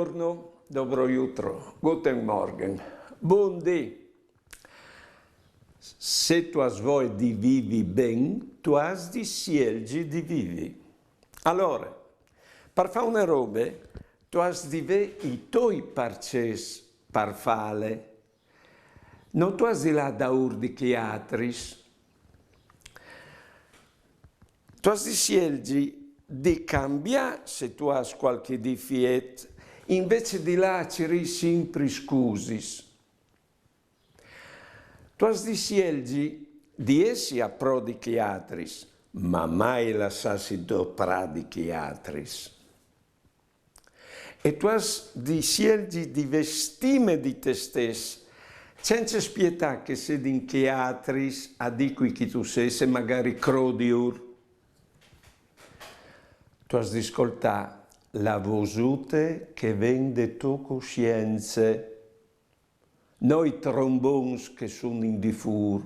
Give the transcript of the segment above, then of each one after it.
Buongiorno, dobro jutro, guten Morgen, buondì. Se tu has voi di vivi ben, tu has di sielgi di vivi. Allora, per fare una roba, tu has di ve i tuoi parces per fare. Non tu has di là da urdi chiatris. Tu has di sielgi di cambiare se tu hai qualche difiet, invece di là ci sempre scusis. Tu has di sielgi di essi a pro di chiatris, ma mai lasciassi do pra di chiatris. E tu has di sielgi di vestime di te stesso, senza spietà che se di chiatris a di cui chi tu sei, se magari crodiur. Tu has di ascoltare la vosute che vende tu coscienze, noi trombons che sono in diffur.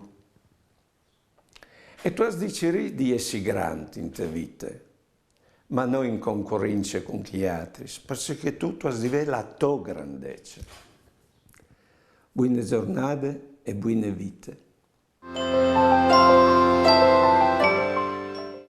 E tu has di cerì di essi grandi in te vite, ma non in concorrenza con chi altri, perché tu has di vedere la tua grandezza. Buone giornate e buone vite.